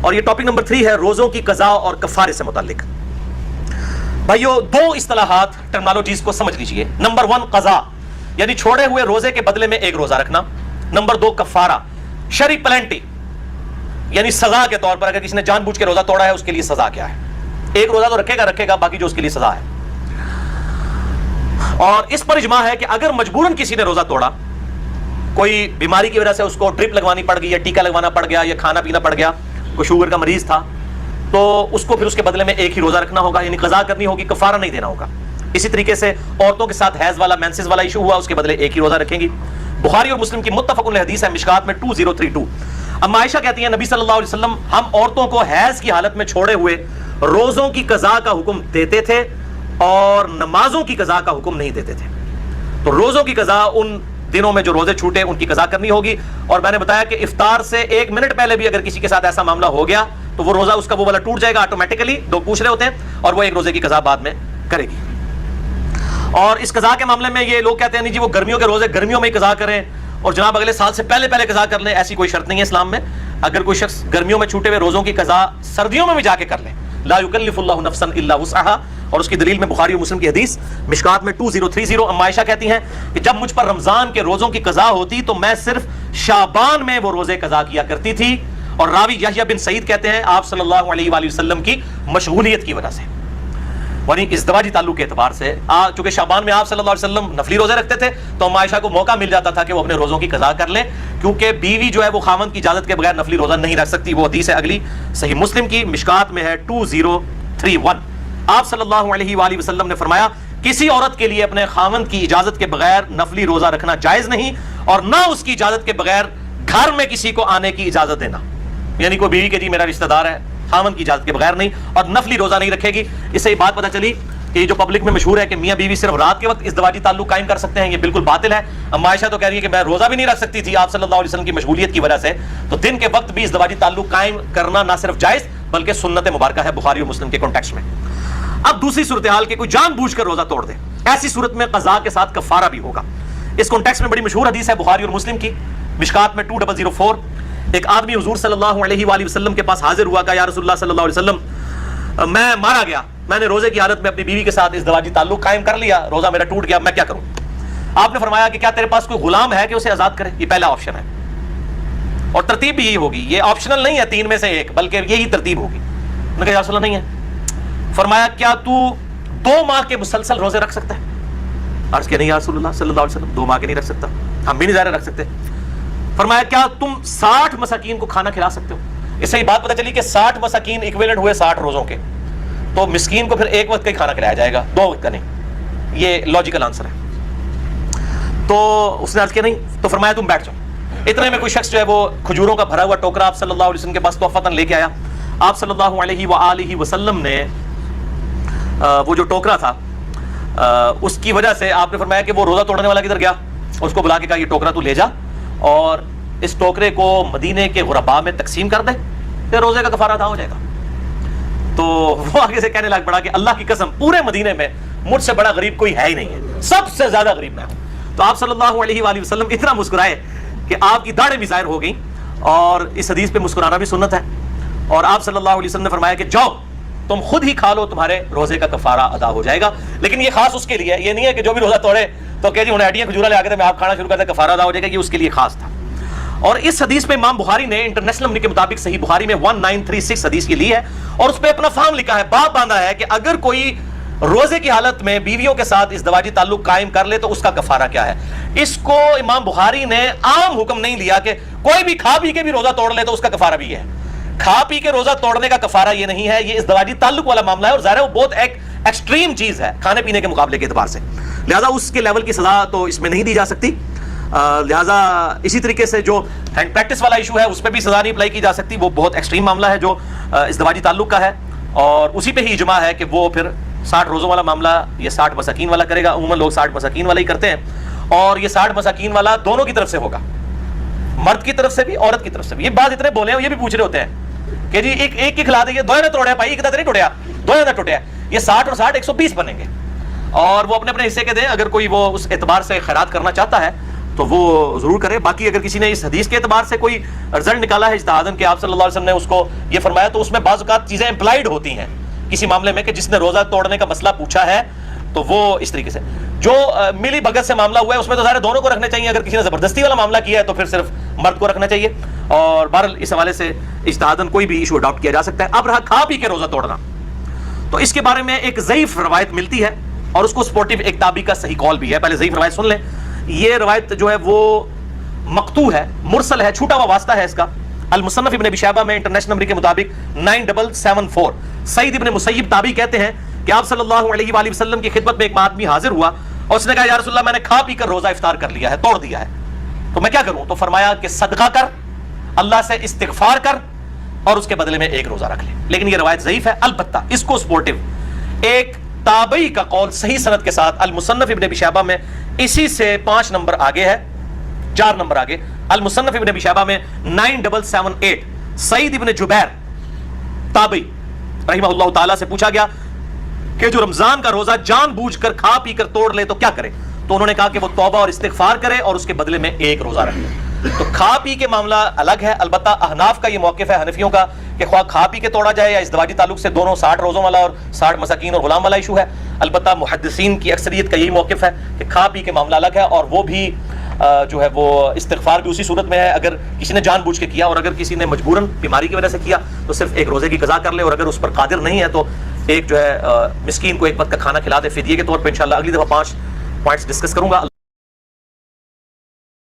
اور یہ topic number 3 ہے روزوں کی قضا اور کفارے سے متعلق. بھائیو دو اصطلاحات ٹرمنالوجیز کو سمجھ لیجئے. نمبر 1 قضا یعنی چھوڑے ہوئے روزے کے بدلے میں ایک روزہ رکھنا. نمبر 2 کفارہ شرعی پلینٹی یعنی سزا کے طور پر اگر کسی نے جان بوجھ کے روزہ توڑا ہے اس کے لیے سزا کیا ہے. ایک روزہ تو رکھے گا باقی جو اس کے لیے سزا ہے. اور اس پر اجماع ہے کہ اگر مجبوراً کسی نے روزہ توڑا, کوئی بیماری کی وجہ سے اس کو ڈرپ لگوانی پڑ گئی یا ٹیکا لگوانا پڑ گیا یا کھانا پینا پڑ گیا, کوئی شوگر کا مریض تھا, تو اس کو پھر اس کے بدلے میں ایک ہی روزہ رکھنا ہوگا, یعنی قضا کرنی ہوگی, کفارہ نہیں دینا ہوگا. اسی طریقے سے عورتوں کے ساتھ حیض والا مینسز والا ایشو ہوا, اس کے بدلے ایک ہی روزہ رکھیں گی. بخاری اور مسلم کی متفق علیہ حدیث ہے مشکات میں 2032. اما عائشہ کہتی ہیں نبی صلی اللہ علیہ وسلم ہم عورتوں کو حیض کی حالت میں چھوڑے ہوئے روزوں کی قضا کا حکم دیتے تھے اور نمازوں کی قضا کا حکم نہیں دیتے تھے. تو روزوں کی قضا ان دنوں میں جو روزے چھوٹے ان کی قضا کرنی ہوگی. اور میں نے بتایا کہ افطار سے 1 منٹ پہلے بھی اگر کسی کے ساتھ ایسا معاملہ ہو گیا تو وہ روزہ اس کا وہ والا ٹوٹ جائے گا آٹومیٹکلی. لوگ پوچھ رہے ہوتے ہیں اور وہ ایک روزے کی قضا بعد میں کرے گی. اور اس قضا کے معاملے میں یہ لوگ کہتے ہیں نہیں جی وہ گرمیوں کے روزے گرمیوں میں ہی قضا کریں اور جناب اگلے سال سے پہلے قضا کر لیں. ایسی کوئی شرط نہیں ہے اسلام میں. اگر کوئی شخص گرمیوں میں چھوٹے ہوئے روزوں کی قضا سردیوں میں بھی جا کے کر لے, لا یکلف اللہ نفسا الا وسعها, اور اس کی دلیل میں بخاری اور مسلم کی حدیث مشکات میں 2030. اما عائشہ کہتی ہیں کہ جب مجھ پر رمضان کے روزوں کی قضا ہوتی تو میں صرف شعبان میں وہ روزے قضا کیا کرتی تھی. اور راوی یحییٰ بن سعید کہتے ہیں آپ صلی اللہ علیہ وآلہ وسلم کی مشغولیت کی وجہ سے, یعنی ازدواجی تعلق کے اعتبار سے, چونکہ شعبان میں آپ صلی اللہ علیہ وسلم نفلی روزے رکھتے تھے تو اما عائشہ کو موقع مل جاتا تھا کہ وہ اپنے روزوں کی قضا کر لیں, کیونکہ بیوی جو ہے وہ خاوند کی اجازت کے بغیر نفلی روزہ نہیں رکھ سکتی. وہ حدیث ہے اگلی صحیح مسلم کی مشکات میں ہے 2031. آپ صلی اللہ علیہ وآلہ وسلم نے فرمایا کسی عورت کے لیے اپنے خاوند کی اجازت کے بغیر نفلی روزہ رکھنا جائز نہیں, اور نہ اس کی اجازت کے بغیر گھر میں کسی کو آنے کی اجازت دینا. یعنی کوئی بیوی کے جی میرا رشتہ دار ہے, خاوند کی اجازت کے بغیر نہیں, اور نفلی روزہ نہیں رکھے گی. اس سے یہ بات پتہ چلی کہ یہ جو پبلک میں مشہور ہے کہ میاں بیوی صرف رات کے وقت ازدواجی تعلق قائم کر سکتے ہیں, یہ بالکل باطل ہے. اما عائشہ تو کہہ رہی ہے کہ میں روزہ بھی نہیں رکھ سکتی تھی آپ صلی اللہ علیہ وسلم کی مشغولیت کی وجہ سے, تو دن کے وقت بھی ازدواجی تعلق قائم کرنا نہ صرف جائز بلکہ سنت مبارکہ ہے بخاری اور مسلم کے کانٹیکسٹ میں. اب دوسری صورتحال کہ کوئی جان بوجھ کر روزہ توڑ دے, ایسی صورت میں قضا کے ساتھ کفارہ بھی ہوگا. اس کانٹیکسٹ میں بڑی مشہور حدیث ہے بخاری اور مسلم کی مشکات میں 2004. ایک آدمی حضور صلی اللہ علیہ وآلہ وسلم کے پاس حاضر ہوا, کہا یا رسول اللہ صلی اللہ علیہ وسلم میں مارا گیا, میں نے روزے کی حالت میں اپنی بیوی کے ساتھ ازدواجی تعلق قائم کر لیا, روزہ میرا ٹوٹ گیا, میں کیا کروں؟ آپ نے فرمایا کہ کیا تیرے پاس کوئی غلام ہے کہ اسے آزاد کرے؟ یہ پہلا آپشن ہے, اور ترتیب بھی یہی ہوگی, یہ آپشنل نہیں ہے 3 میں سے 1 بلکہ یہی ترتیب ہوگی. میں نے کہا یا رسول اللہ نہیں ہے. فرمایا کیا تو 2 ماہ کے مسلسل روزے رکھ سکتا ہے؟ عرض کیا نہیں یا رسول اللہ صلی اللہ علیہ وسلم 2 ماہ کے نہیں رکھ سکتا, ہم بھی نہیں ظاہر رکھ سکتے. فرمایا کیا تم 60 مساکین کو کھانا کھلا سکتے ہو؟ اس سے یہ بات پتہ چلی کہ 60 مساکین ایکویلنٹ ہوئے 60 روزوں کے, تو مسکین کو پھر ایک وقت کا ہی کھانا کھلایا جائے گا, 2 وقت کا نہیں. یہ لاجیکل آنسر ہے. تو اس نے عرض کیا نہیں, تو فرمایا تم بیٹھ جاؤ. اتنے میں کوئی شخص جو ہے وہ کھجوروں کا بھرا ہوا ٹوکرا آپ صلی اللہ علیہ وسلم کے پاس تحفتاً لے کے آیا. آپ صلی اللہ علیہ وآلہ وسلم نے وہ جو ٹوکرا تھا اس کی وجہ سے آپ نے فرمایا کہ وہ روزہ توڑنے والا کدھر گیا, اس کو بلا کے کہا یہ ٹوکرا تو لے جا اور اس ٹوکرے کو مدینے کے غرباء میں تقسیم کر دے, پھر روزے کا کفارہ ادا ہو جائے گا. تو وہ آگے سے کہنے لگ پڑا کہ اللہ کی قسم پورے مدینے میں مجھ سے بڑا غریب کوئی ہے ہی نہیں ہے, سب سے زیادہ غریب میں ہوں. تو آپ صلی اللہ علیہ وآلہ وسلم اتنا مسکرائے کہ آپ کی داڑھیں بھی ظاہر ہو گئیں, اور اس حدیث پہ مسکرانا بھی سنت ہے. اور آپ صلی اللہ علیہ وسلم نے فرمایا کہ جاؤ تم خود ہی کھا لو, تمہارے روزے کا کفارہ ادا ہو جائے گا. لیکن یہ خاص اس کے لیے, یہ نہیں ہے کہ جو بھی روزہ توڑے تو کہ جی انہیں ہڈیاں کھجورا لے آ کے میں آپ کھانا شروع کرتے کفارہ ادا ہو جائے گا, یہ اس کے لیے خاص تھا. اور اس حدیث میں امام بخاری نے انٹرنیشنل نمبر کے مطابق صحیح بخاری میں 1936 حدیث کی لی ہے, اور اس پہ اپنا فہم لکھا ہے, باب باندھا ہے کہ اگر کوئی روزے کی حالت میں بیویوں کے ساتھ ازدواجی تعلق قائم کر لے تو اس کا کفارہ کیا ہے. اس کو امام بخاری نے عام حکم نہیں لیا کہ کوئی بھی کھا پی کے بھی روزہ توڑ لے تو اس کا کفارہ بھی ہے. کھا پی کے روزہ توڑنے کا کفارہ یہ نہیں ہے, یہ ازدواجی تعلق والا معاملہ ہے, اور ظاہر ہے وہ بہت ایک ایکسٹریم چیز ہے کھانے پینے کے مقابلے کے اعتبار سے, لہذا اس کے لیول کی سزا تو اس میں نہیں دی جا سکتی. لہذا اسی طریقے سے جو ہینڈ پریکٹس والا ایشو ہے اس پہ بھی سزا نہیں اپلائی کی جا سکتی, وہ بہت ایکسٹریم معاملہ ہے جو ازدواجی تعلق کا ہے, اور اسی پہ ہی اجماع ہے کہ وہ پھر 60 روزوں والا معاملہ یہ 60 مساکین والا کرے گا. عموماً لوگ 60 مساکین والا ہی کرتے ہیں, اور یہ 60 مساکین والا دونوں کی طرف سے ہوگا, مرد کی طرف سے بھی عورت کی طرف سے بھی. یہ بات اتنے بولے ہیں, یہ بھی پوچھ رہے ہوتے ہیں کہ جی ایک کھلا دیں, دو نہ توڑے بھائی, ایک نہیں ٹوٹیا, دو نہ ٹوٹیا, یہ 60 اور 60 120 بنیں گے, اور وہ اپنے اپنے حصے کے دیں. اگر کوئی وہ اس اعتبار سے خیرات کرنا چاہتا ہے تو وہ ضرور کرے. باقی اگر کسی نے اس حدیث کے اعتبار سے کوئی رزلٹ نکالا ہے اجتہاداً کہ آپ صلی اللہ علیہ وسلم نے اس کو یہ فرمایا، تو اس میں بعض اوقات چیزیں امپلائڈ ہوتی ہیں کسی معاملے میں کہ جس نے روزہ توڑنے کا مسئلہ پوچھا ہے تو وہ اس طریقے سے. جو ملی بھگت سے معاملہ ہوا ہے اس میں تو ظاہر دونوں کو رکھنا چاہیے. اگر کسی نے زبردستی والا معاملہ کیا ہے تو پھر صرف مرد کو رکھنا چاہیے. اور بہرحال اس حوالے سے اجتہاداً کوئی بھی ایشو اڈاپٹ کیا جا سکتا ہے. اب رہا کھا پی کے روزہ توڑنا، تو اس کے بارے میں ایک ضعیف روایت ملتی ہے اور اس کو سپورٹیو ایک تابعی کا صحیح قول بھی ہے. پہلے ضعیف روایت سن لیں. یہ روایت جو ہے وہ مقطوع ہے، مرسل ہے، چھوٹا ہوا واسطہ ہے اس کا. المصنف ابن ابی شیبہ میں انٹرنیشنل نمبر کے مطابق 9774. سعید ابن مسیب تابعی کہتے ہیں کہ آپ صلی اللہ علیہ وآلہ وسلم کی خدمت میں ایک آدمی حاضر ہوا اور اس نے کہا یا رسول اللہ میں نے کھا پی کر روزہ افطار کر لیا ہے، توڑ دیا ہے، تو میں کیا کروں؟ تو فرمایا کہ صدقہ کر، اللہ سے استغفار کر اور اس کے بدلے میں ایک روزہ رکھ لے. لیکن یہ روایت ضعیف ہے. البتہ اس کو سپورٹیو ایک تابعی کا قول صحیح سند کے ساتھ المصنف ابن ابی شیبہ میں اسی سے 5 نمبر آگے ہے، 4 نمبر آگے. المصنف ابن ابی شیبہ میں 9778. سعید ابن جبیر تابعی رحمہ اللہ تعالیٰ سے پوچھا گیا کہ جو رمضان کا روزہ جان بوجھ کر کھا پی کر توڑ لے تو کیا کرے؟ تو انہوں نے کہا کہ وہ توبہ اور استغفار کرے اور اس کے بدلے میں ایک روزہ رکھ لے. تو کھا پی کے معاملہ الگ ہے. البتہ احناف کا یہ موقف ہے، حنفیوں کا، کہ خواہ کھا پی کے توڑا جائے یا ازدواجی تعلق سے، دونوں 60 روزوں والا اور 60 مساکین اور غلام والا ایشو ہے. البتہ محدثین کی اکثریت کا یہی موقف ہے کہ کھا پی کے معاملہ الگ ہے اور وہ بھی جو ہے وہ استغفار بھی اسی صورت میں ہے اگر کسی نے جان بوجھ کے کیا، اور اگر کسی نے مجبوراً بیماری کی وجہ سے کیا تو صرف ایک روزے کی قضا کر لے، اور اگر اس پر قادر نہیں ہے تو ایک جو ہے مسکین کو ایک وقت کا کھانا کھلا دے فدیے کے طور پہ. انشاءاللہ اگلی دفعہ 5 پوائنٹس ڈسکس کروں گا.